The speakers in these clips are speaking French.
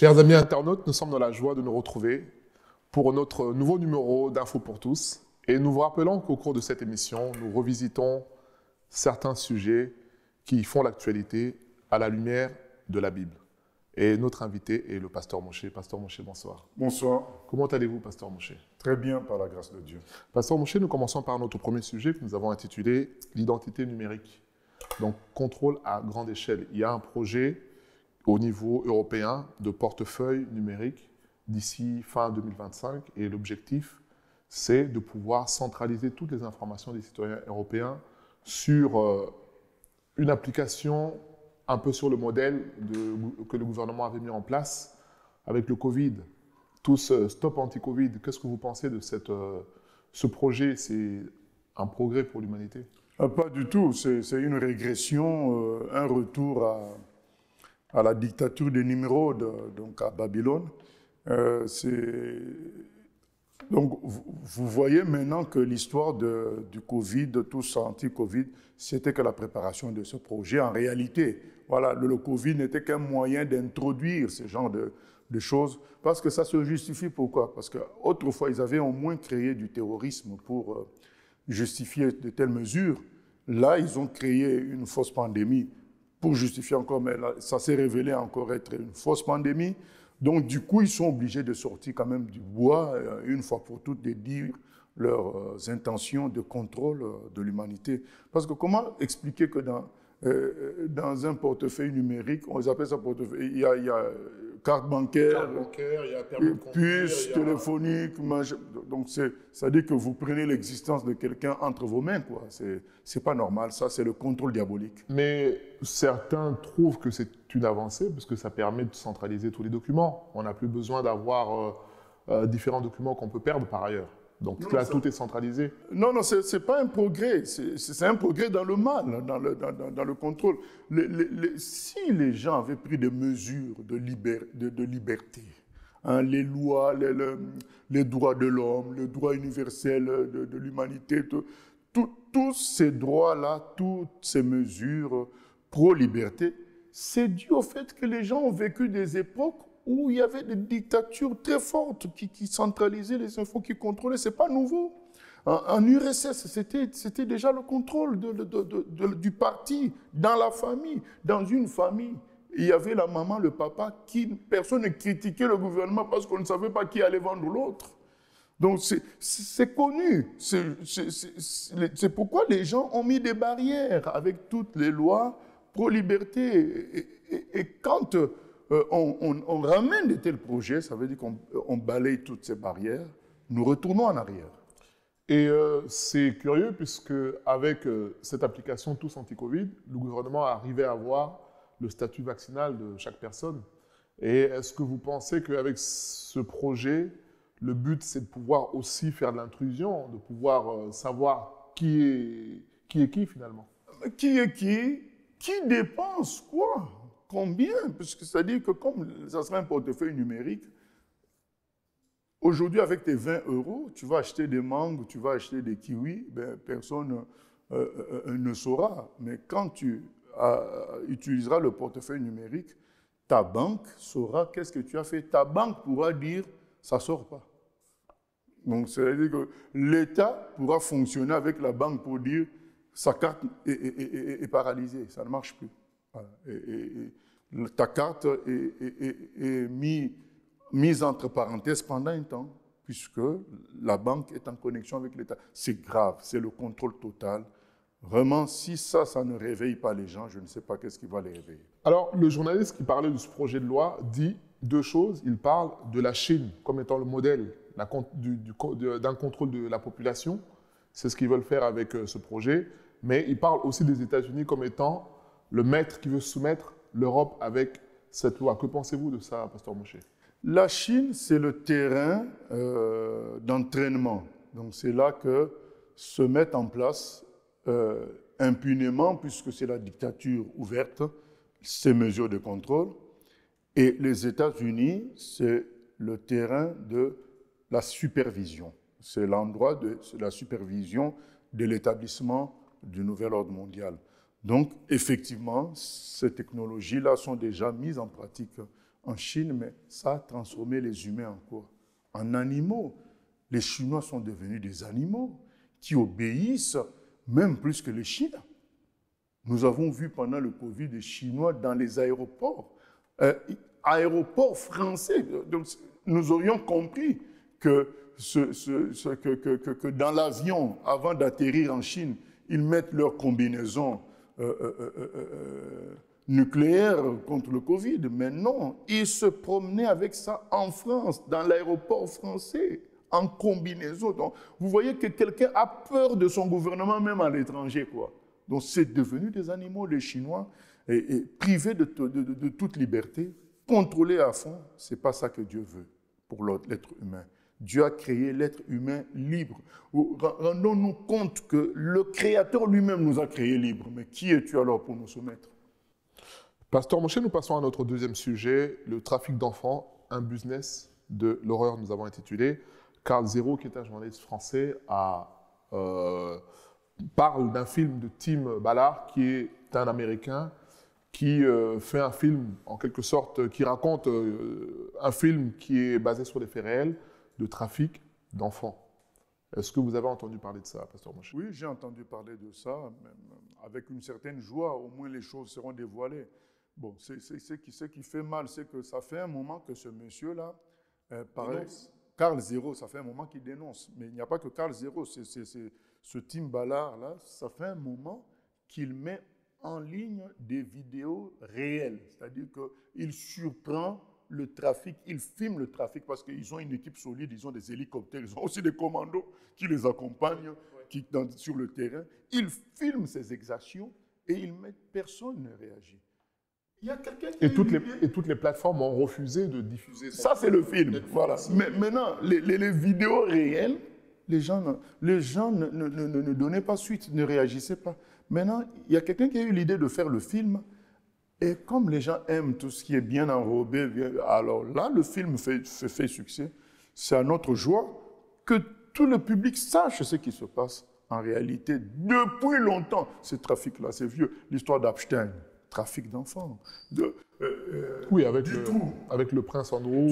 Chers amis internautes, nous sommes dans la joie de nous retrouver pour notre nouveau numéro d'Info pour tous. Et nous vous rappelons qu'au cours de cette émission, nous revisitons certains sujets qui font l'actualité à la lumière de la Bible. Et notre invité est le pasteur Moshe. Pasteur Moshe, bonsoir. Bonsoir. Comment allez-vous, pasteur Moshe? Très bien, par la grâce de Dieu. Pasteur Moshe, nous commençons par notre premier sujet que nous avons intitulé l'identité numérique. Donc, contrôle à grande échelle. Il y a un projet au niveau européen de portefeuille numérique d'ici fin 2025 et l'objectif, c'est de pouvoir centraliser toutes les informations des citoyens européens sur une application un peu sur le modèle que le gouvernement avait mis en place avec le Covid. Tout ce stop anti-Covid, qu'est-ce que vous pensez de ce projet? C'est un progrès pour l'humanité? Pas du tout, c'est une régression, un retour à la dictature des Nimrod, donc à Babylone. Donc vous voyez maintenant que l'histoire du Covid, de tout ça anti-Covid, c'était que la préparation de ce projet. En réalité, voilà, le Covid n'était qu'un moyen d'introduire ce genre de choses, parce que ça se justifie. Pourquoi? Parce qu'autrefois, ils avaient au moins créé du terrorisme pour justifier de telles mesures. Là, ils ont créé une fausse pandémie pour justifier encore, mais là, ça s'est révélé encore être une fausse pandémie. Donc, du coup, ils sont obligés de sortir quand même du bois, une fois pour toutes, de dire leurs intentions de contrôle de l'humanité. Parce que comment expliquer que dans un portefeuille numérique, on appelle ça portefeuille, il y a carte bancaire, il y a permis de conduire, puce téléphonique, donc ça dit que vous prenez l'existence de quelqu'un entre vos mains, quoi. C'est pas normal, ça c'est le contrôle diabolique. Mais certains trouvent que c'est une avancée parce que ça permet de centraliser tous les documents. On n'a plus besoin d'avoir différents documents qu'on peut perdre par ailleurs. Donc non, là, tout est centralisé. Non, c'est pas un progrès. C'est un progrès dans le mal, dans le contrôle. Si les gens avaient pris des mesures de liberté, hein, les lois, les droits de l'homme, le droit universel de l'humanité, tous ces droits-là, toutes ces mesures pro-liberté, c'est dû au fait que les gens ont vécu des époques où il y avait des dictatures très fortes qui centralisaient les infos, qui contrôlaient. Ce n'est pas nouveau. En URSS, c'était déjà le contrôle du parti, dans la famille. Dans une famille, il y avait la maman, le papa, personne ne critiquait le gouvernement parce qu'on ne savait pas qui allait vendre l'autre. Donc c'est connu. C'est pourquoi les gens ont mis des barrières avec toutes les lois pro-liberté. Et quand on ramène de tels projets, ça veut dire qu'on balaye toutes ces barrières, nous retournons en arrière. Et c'est curieux puisque avec cette application Tous Anti-Covid, le gouvernement arrivait à avoir le statut vaccinal de chaque personne. Et est-ce que vous pensez qu'avec ce projet, le but c'est de pouvoir aussi faire de l'intrusion, de pouvoir savoir qui est qui finalement? Qui est qui? Qui dépense quoi? Combien? Parce que c'est-à-dire que comme ça sera un portefeuille numérique, aujourd'hui avec tes 20 €, tu vas acheter des mangues, tu vas acheter des kiwis, ben, personne ne saura. Mais quand tu utiliseras le portefeuille numérique, ta banque saura qu'est-ce que tu as fait. Ta banque pourra dire, ça ne sort pas. Donc c'est-à-dire que l'État pourra fonctionner avec la banque pour dire, sa carte est paralysée, ça ne marche plus. Voilà. Ta carte est mise entre parenthèses pendant un temps, puisque la banque est en connexion avec l'État. C'est grave, c'est le contrôle total. Vraiment, si ça ne réveille pas les gens, je ne sais pas qu'est-ce qui va les réveiller. Alors, le journaliste qui parlait de ce projet de loi dit deux choses. Il parle de la Chine comme étant le modèle d'un contrôle de la population. C'est ce qu'ils veulent faire avec ce projet. Mais il parle aussi des États-Unis comme étant le maître qui veut soumettre l'Europe avec cette loi. Que pensez-vous de ça, pasteur Moshe? La Chine, c'est le terrain d'entraînement. Donc c'est là que se mettent en place impunément, puisque c'est la dictature ouverte, ces mesures de contrôle. Et les États-Unis, c'est le terrain de la supervision. C'est l'endroit de la supervision de l'établissement du nouvel ordre mondial. Donc, effectivement, ces technologies-là sont déjà mises en pratique en Chine, mais ça a transformé les humains en quoi? En animaux. Les Chinois sont devenus des animaux qui obéissent même plus que les Chinois. Nous avons vu pendant le Covid des Chinois dans les aéroports, aéroports français. Donc, nous aurions compris que, que dans l'avion, avant d'atterrir en Chine, ils mettent leur combinaison nucléaire contre le Covid. Mais non, ils se promenaient avec ça en France, dans l'aéroport français, en combinaison. Donc, vous voyez que quelqu'un a peur de son gouvernement, même à l'étranger, quoi. Donc, c'est devenu des animaux, les Chinois, et privés de toute liberté, contrôlés à fond. Ce n'est pas ça que Dieu veut pour l'être humain. Dieu a créé l'être humain libre. Rendons-nous compte que le Créateur lui-même nous a créés libres. Mais qui es-tu alors pour nous soumettre? Pasteur Moshe, nous passons à notre deuxième sujet, le trafic d'enfants, un business de l'horreur, nous avons intitulé. Karl Zero, qui est un journaliste français, parle d'un film de Tim Ballard, qui est un Américain, qui fait un film, en quelque sorte, qui raconte un film qui est basé sur des faits réels de trafic d'enfants. Est-ce que vous avez entendu parler de ça, Pasteur Moshe? Oui, j'ai entendu parler de ça, même avec une certaine joie, au moins les choses seront dévoilées. Bon, ce qui fait mal, c'est que ça fait un moment que ce monsieur-là, Karl Zero, ça fait un moment qu'il dénonce. Mais il n'y a pas que Karl Zero, c'est ce Tim Ballard-là, ça fait un moment qu'il met en ligne des vidéos réelles. C'est-à-dire qu'il surprend le trafic, il filme le trafic parce qu'ils ont une équipe solide, ils ont des hélicoptères, ils ont aussi des commandos qui les accompagnent sur le terrain. Ils filment ces exactions et ils mettent, personne ne réagit. Il y a quelqu'un qui et toutes les plateformes ont refusé de diffuser ça. Ça, c'est le film. Voilà. Mais maintenant, les vidéos réelles, les gens ne donnaient pas suite, ne réagissaient pas. Maintenant, il y a quelqu'un qui a eu l'idée de faire le film. Et comme les gens aiment tout ce qui est bien enrobé, alors là, le film fait succès. C'est à notre joie que tout le public sache ce qui se passe en réalité depuis longtemps. Ce trafic-là, c'est vieux. L'histoire d'Epstein. Trafic d'enfants. Oui, avec le prince Andrew.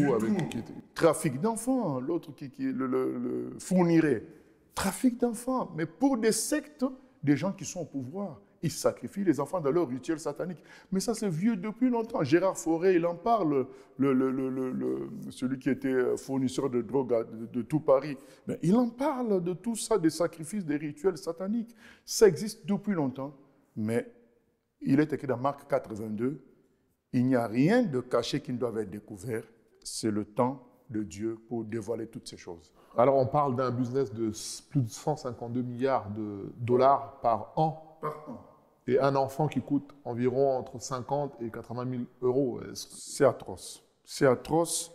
Trafic d'enfants, l'autre qui le fournirait. Trafic d'enfants, mais pour des sectes, des gens qui sont au pouvoir. Ils sacrifient les enfants dans leur rituel satanique. Mais ça, c'est vieux depuis longtemps. Gérard Fauré, il en parle, celui qui était fournisseur de drogue de tout Paris. Mais il en parle de tout ça, des sacrifices, des rituels sataniques. Ça existe depuis longtemps, mais il est écrit dans Marc 4,22, il n'y a rien de caché qui ne doit être découvert. C'est le temps de Dieu pour dévoiler toutes ces choses. Alors, on parle d'un business de plus de 152 milliards de dollars par an. Par an. Et un enfant qui coûte environ entre 50 et 80 000 euros. C'est atroce. C'est atroce.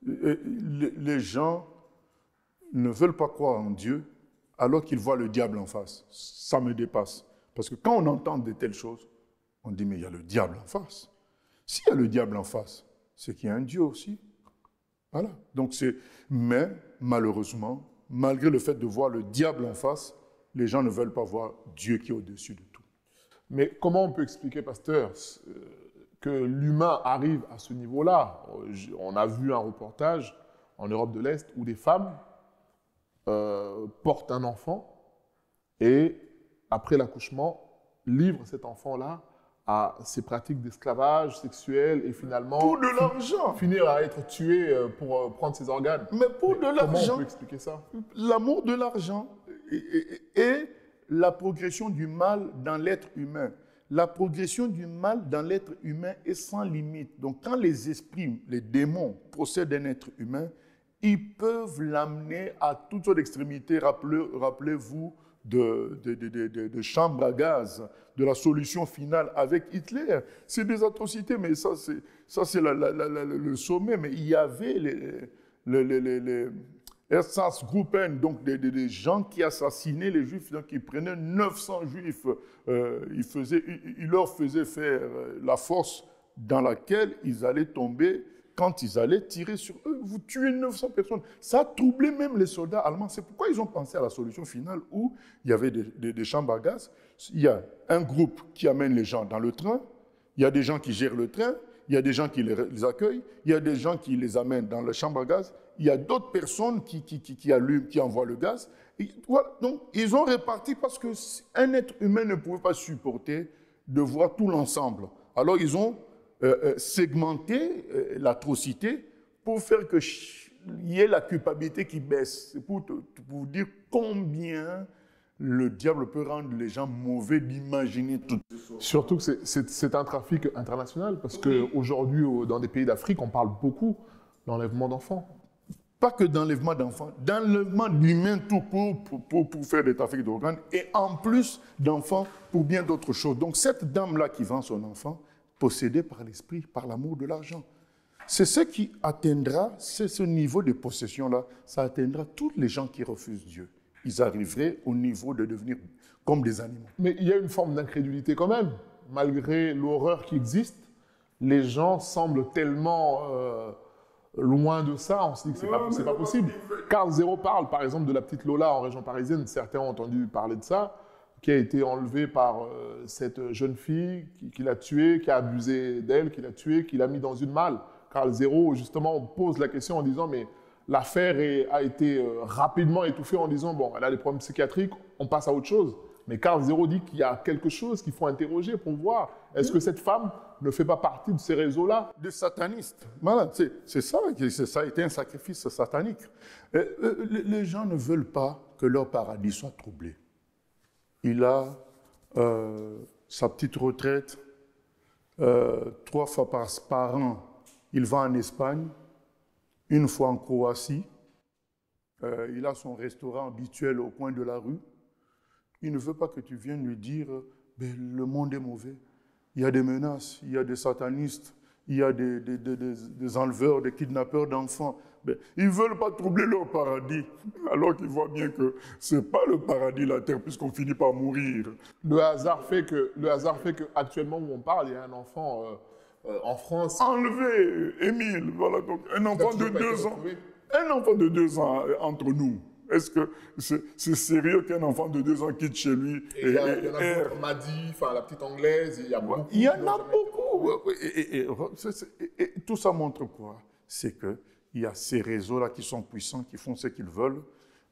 Les gens ne veulent pas croire en Dieu alors qu'ils voient le diable en face. Ça me dépasse. Parce que quand on entend de telles choses, on dit, mais il y a le diable en face. S'il y a le diable en face, c'est qu'il y a un Dieu aussi. Voilà. Donc mais malheureusement, malgré le fait de voir le diable en face, les gens ne veulent pas voir Dieu qui est au-dessus de tout. Mais comment on peut expliquer, pasteur, que l'humain arrive à ce niveau-là? On a vu un reportage en Europe de l'Est où des femmes portent un enfant et, après l'accouchement, livrent cet enfant-là à ces pratiques d'esclavage sexuel et finalement pour de l'argent, finir à être tué pour prendre ses organes. Mais pour de l'argent. Comment on peut expliquer ça? L'amour de l'argent et la progression du mal dans l'être humain. La progression du mal dans l'être humain est sans limite. Donc quand les esprits, les démons possèdent d'un être humain, ils peuvent l'amener à toutes sortes d'extrémités. Rappelez-vous de chambre à gaz, de la solution finale avec Hitler. C'est des atrocités, mais ça c'est le sommet. Mais il y avait les Ersatzgruppen, donc des gens qui assassinaient les Juifs, donc ils prenaient 900 Juifs, ils leur faisaient faire la force dans laquelle ils allaient tomber quand ils allaient tirer sur eux. Vous tuez 900 personnes. Ça a troublé même les soldats allemands. C'est pourquoi ils ont pensé à la solution finale où il y avait des chambres à gaz. Il y a un groupe qui amène les gens dans le train, il y a des gens qui gèrent le train, il y a des gens qui les accueillent, il y a des gens qui les amènent dans la chambre à gaz, il y a d'autres personnes qui allument, qui envoient le gaz. Et voilà. Donc, ils ont réparti parce qu'un être humain ne pouvait pas supporter de voir tout l'ensemble. Alors, ils ont segmenté l'atrocité pour faire qu'il y ait la culpabilité qui baisse. C'est pour vous dire combien le diable peut rendre les gens mauvais d'imaginer tout. Surtout que c'est un trafic international, parce qu'aujourd'hui, dans des pays d'Afrique, on parle beaucoup d'enlèvement d'enfants. Pas que d'enlèvement d'enfants, d'enlèvement d'humains tout court pour faire des trafics d'organes, et en plus d'enfants pour bien d'autres choses. Donc cette dame-là qui vend son enfant, possédée par l'esprit, par l'amour de l'argent, c'est ce qui atteindra, c'est ce niveau de possession-là, ça atteindra tous les gens qui refusent Dieu. Ils arriveraient au niveau de devenir comme des animaux. Mais il y a une forme d'incrédulité quand même. Malgré l'horreur qui existe, les gens semblent tellement loin de ça, on se dit que c'est pas possible. Carl Zéro parle par exemple de la petite Lola en région parisienne, certains ont entendu parler de ça, qui a été enlevée par cette jeune fille qui l'a tuée, qui a abusé d'elle, qui l'a tuée, qui l'a mis dans une malle. Carl Zéro, justement, on pose la question en disant mais l'affaire a été rapidement étouffée en disant bon, elle a des problèmes psychiatriques, on passe à autre chose. Mais Carl Zéro dit qu'il y a quelque chose qu'il faut interroger pour voir. Est-ce que cette femme ne fait pas partie de ces réseaux-là? De satanistes. Voilà, c'est ça, ça a été un sacrifice satanique. Les gens ne veulent pas que leur paradis soit troublé. Il a sa petite retraite, 3 fois par an, il va en Espagne, 1 fois en Croatie, il a son restaurant habituel au coin de la rue. Il ne veut pas que tu viennes lui dire le monde est mauvais. Il y a des menaces, il y a des satanistes, il y a des enleveurs, des kidnappeurs d'enfants. Ils ne veulent pas troubler leur paradis, alors qu'ils voient bien que ce n'est pas le paradis, la terre, puisqu'on finit par mourir. Le hasard fait qu'actuellement où on parle, il y a un enfant en France. Enlevé, Émile, voilà, donc un enfant de 2 ans. Un enfant de 2 ans entre nous. Est-ce que c'est sérieux qu'un enfant de 2 ans quitte chez lui et il y en a d'autres, Maddy, enfin la petite anglaise, il y a beaucoup. Il y en a beaucoup. Et tout ça montre quoi? C'est qu'il y a ces réseaux-là qui sont puissants, qui font ce qu'ils veulent,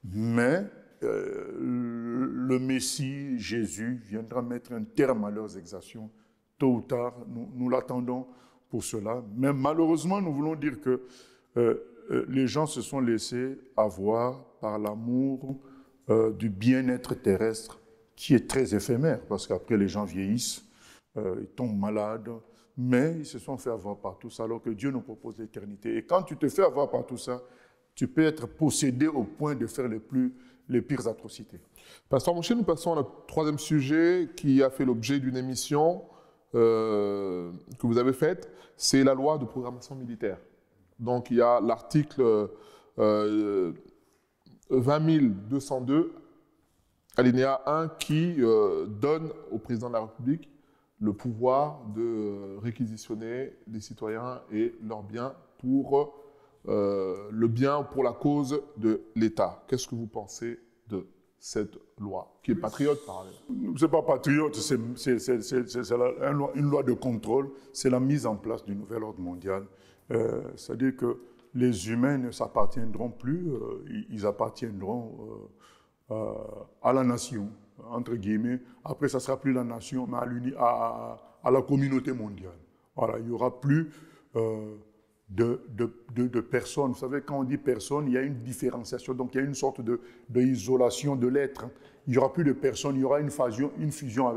mais le Messie, Jésus, viendra mettre un terme à leurs exactions. Tôt ou tard, nous l'attendons pour cela. Mais malheureusement, nous voulons dire que les gens se sont laissés avoir par l'amour du bien-être terrestre qui est très éphémère, parce qu'après les gens vieillissent, ils tombent malades, mais ils se sont fait avoir par tout ça, alors que Dieu nous propose l'éternité. Et quand tu te fais avoir par tout ça, tu peux être possédé au point de faire les pires atrocités. Pasteur Mouché, nous passons à notre 3e sujet qui a fait l'objet d'une émission que vous avez faite, c'est la loi de programmation militaire. Donc il y a l'article 20202, alinéa 1, qui donne au président de la République le pouvoir de réquisitionner les citoyens et leurs biens pour le bien, pour la cause de l'État. Qu'est-ce que vous pensez de cette loi, qui est patriote par ailleurs? Ce n'est pas patriote, c'est une loi de contrôle, c'est la mise en place du nouvel ordre mondial. C'est-à-dire que les humains ne s'appartiendront plus, ils appartiendront à la nation, entre guillemets. Après, ça ne sera plus la nation, mais à la communauté mondiale. Voilà, il n'y aura plus de personnes. Vous savez, quand on dit personne, il y a une différenciation, donc il y a une sorte d'isolation de l'être. Il n'y aura plus de personnes, il y aura une fusion à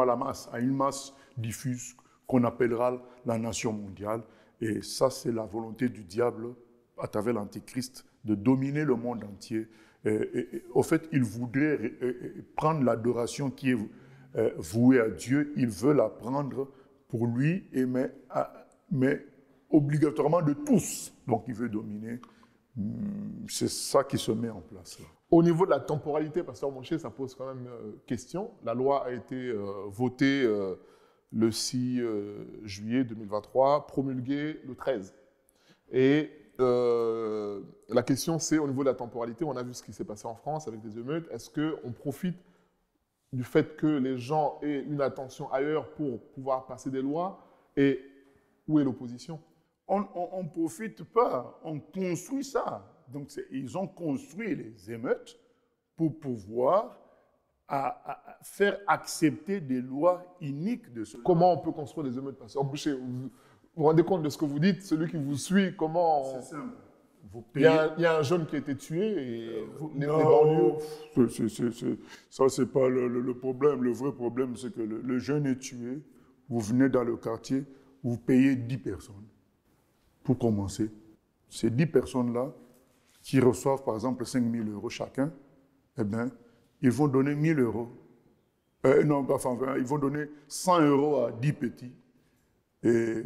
la masse, à une masse diffuse qu'on appellera la nation mondiale. Et ça, c'est la volonté du diable, à travers l'Antéchrist, de dominer le monde entier. Au fait, il voudrait prendre l'adoration qui est vouée à Dieu, il veut la prendre pour lui, mais obligatoirement de tous. Donc, il veut dominer. C'est ça qui se met en place. Là. Au niveau de la temporalité, Pasteur Mouché, ça pose quand même question. La loi a été votée le 6 juillet 2023, promulguée le 13. Et la question, c'est au niveau de la temporalité, on a vu ce qui s'est passé en France avec les émeutes. Est-ce qu'on profite du fait que les gens aient une attention ailleurs pour pouvoir passer des lois? Et où est l'opposition? On ne profite pas, on construit ça. Donc, ils ont construit les émeutes pour pouvoir faire accepter des lois iniques de ce. Comment on peut construire des émeutes? Pasteur Boucher, vous vous rendez compte de ce que vous dites? Celui qui vous suit, comment... C'est simple. Il y a un jeune qui a été tué et les banlieues... Ça, ce n'est pas le problème. Le vrai problème, c'est que le jeune est tué, vous venez dans le quartier, vous payez 10 personnes. Pour commencer, ces 10 personnes-là, qui reçoivent par exemple 5 000 € chacun, eh bien, ils vont donner 1 000 €. Ils vont donner 100 € à 10 petits. Et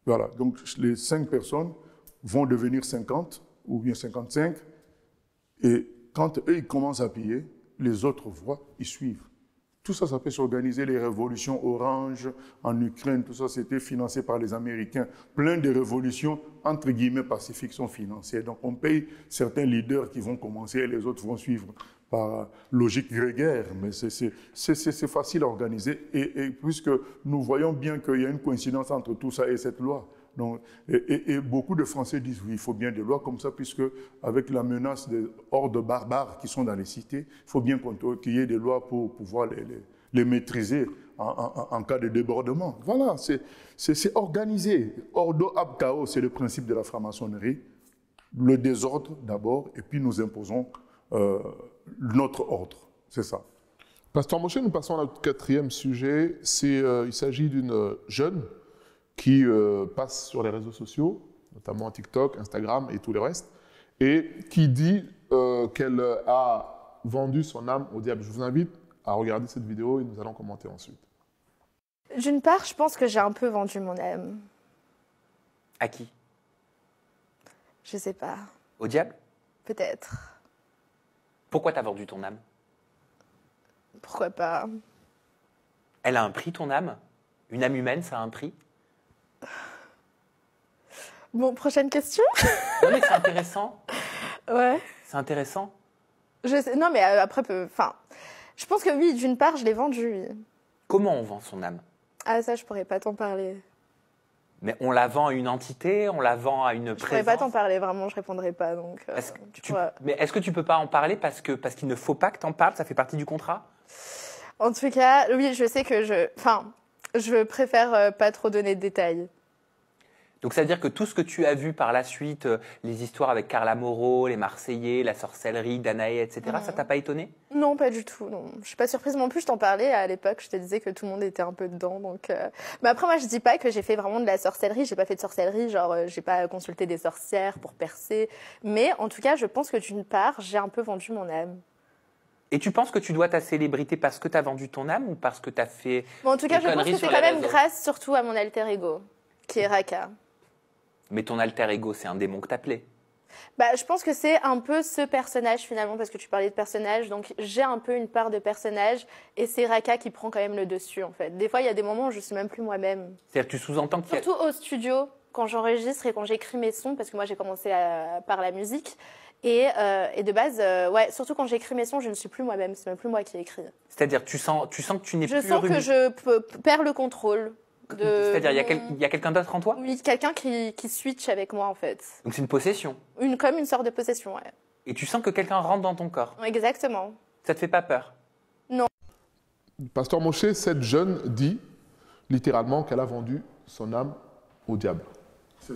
voilà, donc les 5 personnes vont devenir 50 ou bien 55. Et quand eux, ils commencent à payer, les autres voient, ils suivent. Tout ça, ça peut s'organiser. Les révolutions orange en Ukraine, tout ça, c'était financé par les Américains. Plein de révolutions, entre guillemets, pacifiques sont financées. Donc, on paye certains leaders qui vont commencer et les autres vont suivre par logique grégaire. Mais c'est facile à organiser. Et puisque nous voyons bien qu'il y a une coïncidence entre tout ça et cette loi. Donc, et beaucoup de Français disent oui, il faut bien des lois comme ça, puisque avec la menace des hordes barbares qui sont dans les cités, il faut bien qu'il y ait des lois pour pouvoir les maîtriser en cas de débordement. Voilà, c'est organisé. Ordo ab chaos, c'est le principe de la franc-maçonnerie. Le désordre d'abord, et puis nous imposons notre ordre. C'est ça. Pasteur Moshe, nous passons à notre 4e sujet. Il s'agit d'une jeune qui passe sur les réseaux sociaux, notamment TikTok, Instagram et tout le reste, et qui dit qu'elle a vendu son âme au diable. Je vous invite à regarder cette vidéo et nous allons commenter ensuite. D'une part, je pense que j'ai un peu vendu mon âme. À qui? Je sais pas. Au diable? Peut-être. Pourquoi t'as vendu ton âme? Pourquoi pas? Elle a un prix, ton âme? Une âme humaine, ça a un prix? Bon, prochaine question. Non, mais c'est intéressant. Ouais. C'est intéressant. Je sais, non, mais après, je pense que oui, d'une part, je l'ai vendu. Oui. Comment on vend son âme? Ah, ça, je pourrais pas t'en parler. Mais on la vend à une entité, on la vend à une Je présence. pourrais pas t'en parler, vraiment, je répondrai pas. Donc, Mais est-ce que tu peux pas en parler parce qu'il ne faut pas que t'en parles? Ça fait partie du contrat? En tout cas, oui, je sais que je préfère pas trop donner de détails. Donc ça veut dire que tout ce que tu as vu par la suite, les histoires avec Carla Moreau, les Marseillais, la sorcellerie, Danaé, etc., ça t'a pas étonné? Non, pas du tout. Non. Je suis pas surprise non plus. Je t'en parlais à l'époque. Je te disais que tout le monde était un peu dedans. Donc, Mais après, moi, je dis pas que j'ai fait vraiment de la sorcellerie. J'ai pas fait de sorcellerie. Genre, j'ai pas consulté des sorcières pour percer. Mais en tout cas, je pense que d'une part, j'ai un peu vendu mon âme. Et tu penses que tu dois ta célébrité parce que tu as vendu ton âme ou parce que tu as fait en tout cas, je pense que c'est quand même grâce surtout à mon alter ego, qui est Raka. Mais ton alter ego, c'est un démon que t'appelais. Je pense que c'est un peu ce personnage finalement, parce que tu parlais de personnage, donc j'ai un peu une part de personnage, et c'est Raka qui prend quand même le dessus en fait. Des fois, il y a des moments où je suis même plus moi-même. C'est-à-dire que tu sous-entends qu'il y a... Surtout au studio, quand j'enregistre et quand j'écris mes sons, parce que moi j'ai commencé par la musique, et de base, ouais, surtout quand j'écris mes sons, je ne suis plus moi-même, c'est même plus moi qui écris. C'est-à-dire tu sens que tu n'es plus... Je sens que je perds le contrôle. C'est-à-dire, il y a quelqu'un d'autre en toi? Oui, quelqu'un qui switch avec moi, en fait. Donc c'est une possession? Comme une sorte de possession, ouais. Et tu sens que quelqu'un rentre dans ton corps? Exactement. Ça te fait pas peur? Non. Pasteur Moshe, cette jeune dit littéralement qu'elle a vendu son âme au diable.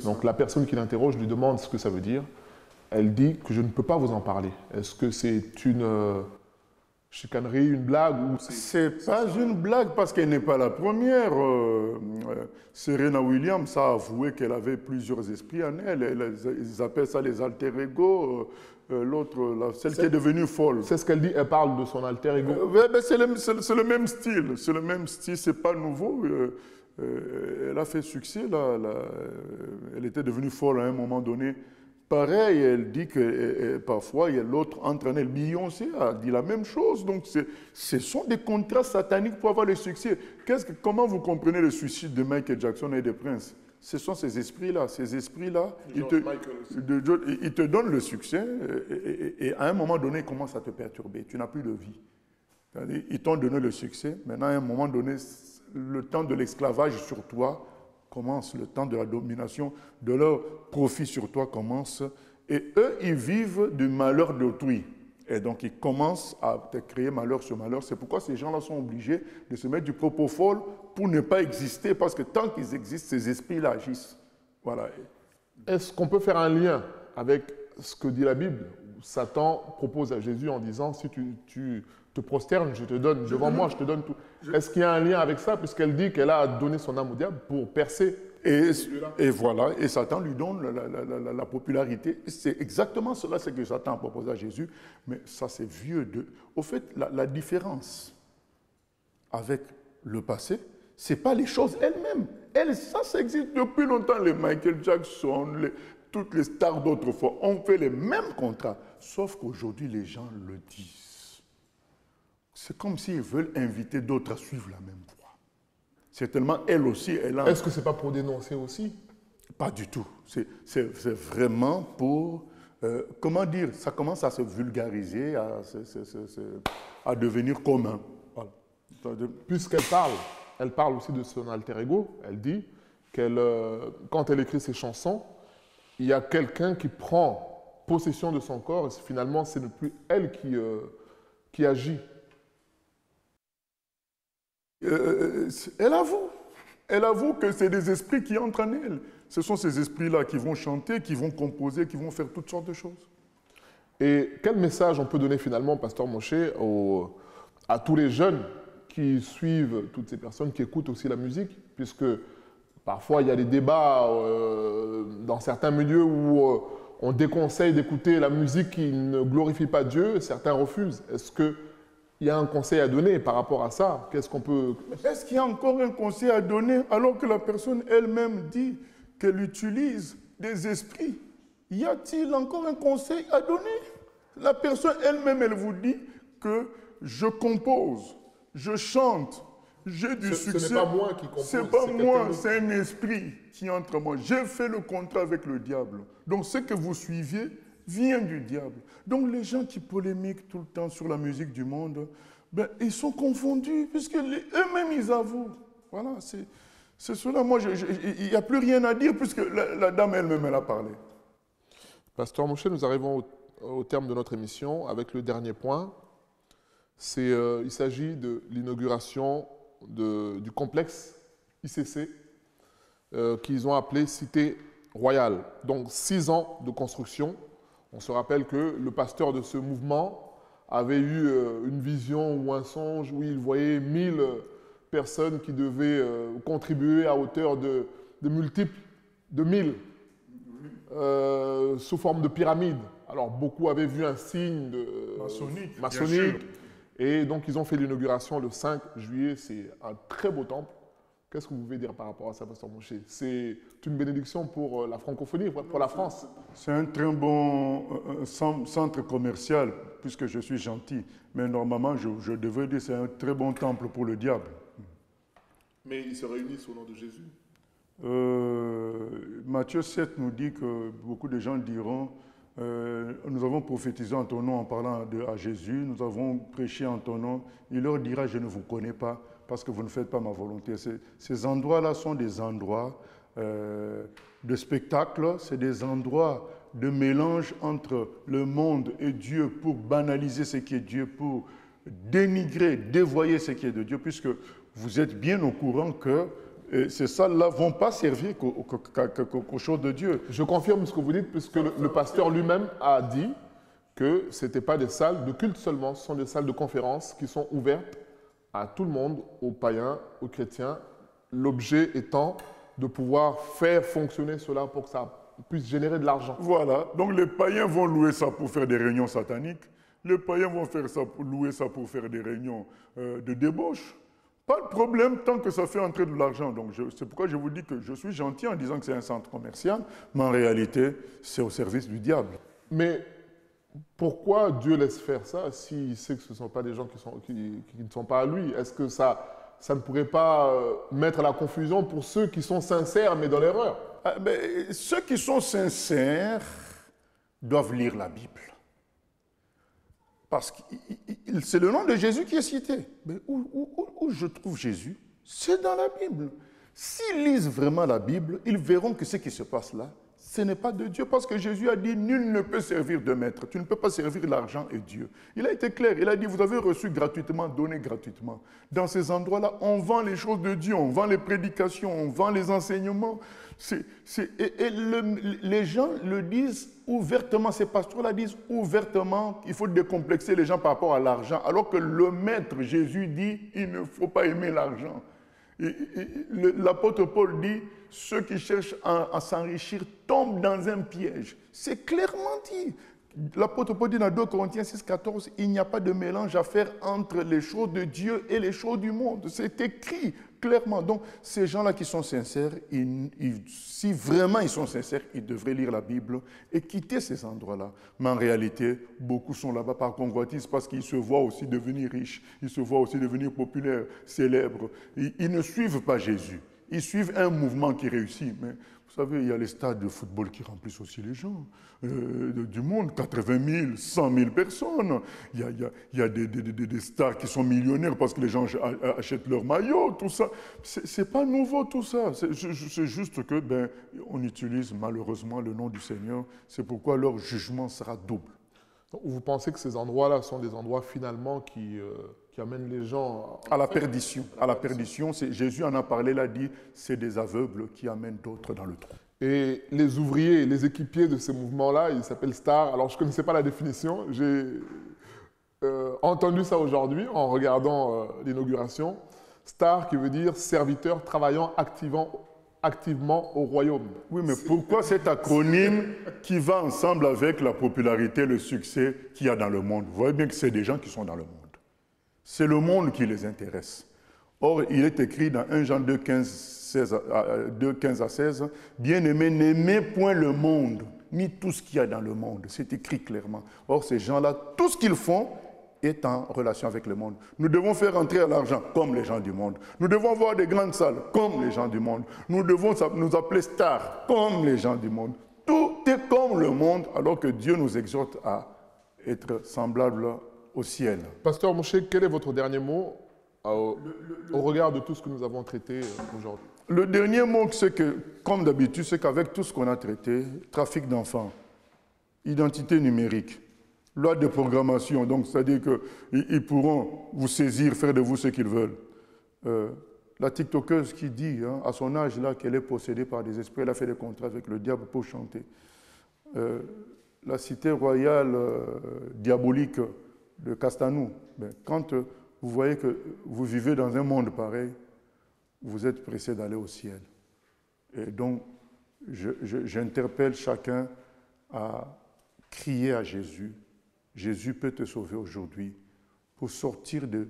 Donc la personne qui l'interroge lui demande ce que ça veut dire. Elle dit que je ne peux pas vous en parler. Est-ce que c'est une... chicanerie, une blague ou... C'est pas une blague parce qu'elle n'est pas la première. Serena Williams a avoué qu'elle avait plusieurs esprits en elle. Ils appellent ça les alter ego. L'autre, celle qui est devenue folle. C'est ce qu'elle dit, elle parle de son alter ego. C'est le même style. C'est le même style, c'est pas nouveau. Elle a fait succès. Elle était devenue folle à un moment donné. Pareil, elle dit que parfois, il y a l'autre entre elle. Beyoncé a dit la même chose. Donc, ce sont des contrats sataniques pour avoir le succès. Comment vous comprenez le suicide de Michael Jackson et des princes? Ce sont ces esprits-là. Ces esprits-là, ils te donnent le succès et à un moment donné, ils commencent à te perturber. Tu n'as plus de vie. Ils t'ont donné le succès. Maintenant, à un moment donné, le temps de l'esclavage sur toi commence, le temps de la domination, de leur profit sur toi commence, et eux, ils vivent du malheur d'autrui. Et donc, ils commencent à te créer malheur sur malheur. C'est pourquoi ces gens-là sont obligés de se mettre du propofol pour ne pas exister, parce que tant qu'ils existent, ces esprits-là agissent. Voilà. Est-ce qu'on peut faire un lien avec ce que dit la Bible? Satan propose à Jésus en disant, si tu te prosternes, je te donne, devant moi, je te donne tout. Est-ce qu'il y a un lien avec ça, puisqu'elle dit qu'elle a donné son âme au diable pour percer? Et voilà, et Satan lui donne la popularité. C'est exactement cela, c'est que Satan a proposé à Jésus, mais ça c'est vieux. Au fait, la différence avec le passé, ce n'est pas les choses elles-mêmes. Ça existe depuis longtemps. Les Michael Jackson, toutes les stars d'autrefois ont fait les mêmes contrats, sauf qu'aujourd'hui les gens le disent. C'est comme s'ils veulent inviter d'autres à suivre la même voie. Certainement, elle aussi, elle a... Est-ce que ce n'est pas pour dénoncer aussi? Pas du tout. C'est vraiment pour... comment dire? Ça commence à se vulgariser, à devenir commun. Voilà. Puisqu'elle elle parle aussi de son alter ego. Elle dit qu'elle, quand elle écrit ses chansons, il y a quelqu'un qui prend possession de son corps et finalement, ce n'est plus elle qui agit. Elle avoue que c'est des esprits qui entrent en elle. Ce sont ces esprits-là qui vont chanter, qui vont composer, qui vont faire toutes sortes de choses. Et quel message on peut donner finalement, Pasteur Moshe, à tous les jeunes qui suivent toutes ces personnes, qui écoutent aussi la musique, puisque parfois il y a des débats dans certains milieux où on déconseille d'écouter la musique qui ne glorifie pas Dieu, certains refusent. Est-ce qu'il y a un conseil à donner par rapport à ça? Qu'est-ce qu'on peut... Est-ce qu'il y a encore un conseil à donner alors que la personne elle-même dit qu'elle utilise des esprits? Y a-t-il encore un conseil à donner? La personne elle-même, elle vous dit que je compose, je chante, j'ai du succès. Ce n'est pas moi qui compose. C'est pas moi, c'est un esprit qui entre en moi. J'ai fait le contrat avec le diable. Donc ce que vous suiviez vient du diable. Donc les gens qui polémiquent tout le temps sur la musique du monde, ben, ils sont confondus, puisque eux-mêmes ils avouent. Voilà, c'est cela. Moi, il n'y a plus rien à dire, puisque la dame elle-même, elle a parlé. Pasteur Moshe, nous arrivons au terme de notre émission avec le dernier point. Il s'agit de l'inauguration du complexe ICC qu'ils ont appelé Cité Royale. Donc 6 ans de construction. On se rappelle que le pasteur de ce mouvement avait eu une vision ou un songe où il voyait 1000 personnes qui devaient contribuer à hauteur de multiples de 1000 sous forme de pyramide. Alors beaucoup avaient vu un signe maçonnique. Et donc ils ont fait l'inauguration le 5 juillet. C'est un très beau temple. Qu'est-ce que vous pouvez dire par rapport à ça, Pasteur Moshe? C'est une bénédiction pour la francophonie, pour la France. C'est un très bon centre commercial, puisque je suis gentil. Mais normalement, je devrais dire que c'est un très bon temple pour le diable. Mais ils se réunissent au nom de Jésus. Matthieu 7 nous dit que beaucoup de gens diront nous avons prophétisé en ton nom en parlant à Jésus, nous avons prêché en ton nom. Il leur dira, je ne vous connais pas parce que vous ne faites pas ma volonté. Ces endroits-là sont des endroits de spectacle, c'est des endroits de mélange entre le monde et Dieu pour banaliser ce qui est Dieu, pour dénigrer, dévoyer ce qui est de Dieu, puisque vous êtes bien au courant que ces salles-là ne vont pas servir qu'aux choses de Dieu. Je confirme ce que vous dites, puisque le pasteur lui-même a dit que ce n'étaient pas des salles de culte seulement, ce sont des salles de conférence qui sont ouvertes à tout le monde, aux païens, aux chrétiens, l'objet étant de pouvoir faire fonctionner cela pour que ça puisse générer de l'argent. Voilà, donc les païens vont louer ça pour faire des réunions sataniques, les païens vont louer ça pour faire des réunions de débauche. Pas de problème tant que ça fait entrer de l'argent. Donc c'est pourquoi je vous dis que je suis gentil en disant que c'est un centre commercial, mais en réalité, c'est au service du diable. Mais pourquoi Dieu laisse faire ça s'il sait que ce ne sont pas des gens qui ne sont pas à lui? Est-ce que ça ne pourrait pas mettre la confusion pour ceux qui sont sincères mais dans l'erreur? Ceux qui sont sincères doivent lire la Bible. Parce que c'est le nom de Jésus qui est cité. Mais où je trouve Jésus C'est dans la Bible. S'ils lisent vraiment la Bible, ils verront que ce qui se passe là, ce n'est pas de Dieu, parce que Jésus a dit, nul ne peut servir de maître. Tu ne peux pas servir l'argent et Dieu. Il a été clair, il a dit, vous avez reçu gratuitement, donnez gratuitement. Dans ces endroits-là, on vend les choses de Dieu, on vend les prédications, on vend les enseignements. Les gens le disent ouvertement, ces pasteurs-là disent ouvertement qu'il faut décomplexer les gens par rapport à l'argent, alors que le maître Jésus dit, il ne faut pas aimer l'argent. L'apôtre Paul dit, ceux qui cherchent à s'enrichir tombent dans un piège. C'est clairement dit. L'apôtre Paul dit dans 2 Corinthiens 6, 14, il n'y a pas de mélange à faire entre les choses de Dieu et les choses du monde. C'est écrit clairement. Donc, ces gens-là qui sont sincères, si vraiment ils sont sincères, ils devraient lire la Bible et quitter ces endroits-là. Mais en réalité, beaucoup sont là-bas par convoitise parce qu'ils se voient aussi devenir riches, ils se voient aussi devenir populaires, célèbres. Ils ne suivent pas Jésus. Ils suivent un mouvement qui réussit. Mais vous savez, il y a les stades de football qui remplissent aussi les gens du monde, 80 000, 100 000 personnes. Il y a des stars qui sont millionnaires parce que les gens achètent leurs maillots, tout ça. C'est pas nouveau tout ça. C'est juste que on utilise malheureusement le nom du Seigneur. C'est pourquoi leur jugement sera double. Donc, vous pensez que ces endroits-là sont des endroits finalement qui amènent les gens à la perdition. À la perdition, Jésus en a parlé, l'a dit, c'est des aveugles qui amènent d'autres dans le trou. Et les ouvriers, les équipiers de ces mouvements-là, ils s'appellent stars. Alors, je ne connaissais pas la définition. J'ai entendu ça aujourd'hui en regardant l'inauguration. Star qui veut dire serviteur travaillant activement au royaume. Oui, mais pourquoi cet acronyme qui va ensemble avec la popularité, le succès qu'il y a dans le monde? Vous voyez bien que c'est des gens qui sont dans le monde. C'est le monde qui les intéresse. Or, il est écrit dans 1 Jean 2, 15 à 16, « Bien-aimés, n'aimez point le monde, ni tout ce qu'il y a dans le monde. » C'est écrit clairement. Or, ces gens-là, tout ce qu'ils font est en relation avec le monde. Nous devons faire entrer l'argent comme les gens du monde. Nous devons avoir des grandes salles comme les gens du monde. Nous devons nous appeler stars comme les gens du monde. Tout est comme le monde, alors que Dieu nous exhorte à être semblables au ciel. Pasteur Mouché, quel est votre dernier mot au regard de tout ce que nous avons traité aujourd'hui? Le dernier mot, c'est que, comme d'habitude, c'est qu'avec tout ce qu'on a traité, trafic d'enfants, identité numérique, loi de programmation, donc c'est-à-dire qu'ils pourront vous saisir, faire de vous ce qu'ils veulent. La TikTokeuse qui dit, à son âge là, qu'elle est possédée par des esprits, elle a fait des contrats avec le diable pour chanter. La cité royale diabolique de Castanou, quand vous voyez que vous vivez dans un monde pareil, vous êtes pressé d'aller au ciel. Et donc, j'interpelle chacun à crier à Jésus. Jésus peut te sauver aujourd'hui pour sortir de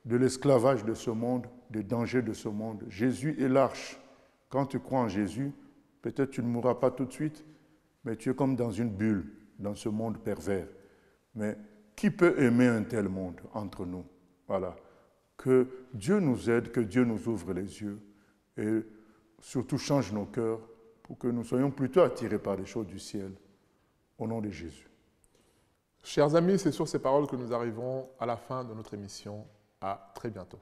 l'esclavage de ce monde, des dangers de ce monde. Jésus est l'arche. Quand tu crois en Jésus, peut-être tu ne mourras pas tout de suite, mais tu es comme dans une bulle, dans ce monde pervers. Mais qui peut aimer un tel monde entre nous? Voilà. Que Dieu nous aide, que Dieu nous ouvre les yeux et surtout change nos cœurs pour que nous soyons plutôt attirés par les choses du ciel. Au nom de Jésus. Chers amis, c'est sur ces paroles que nous arrivons à la fin de notre émission. À très bientôt.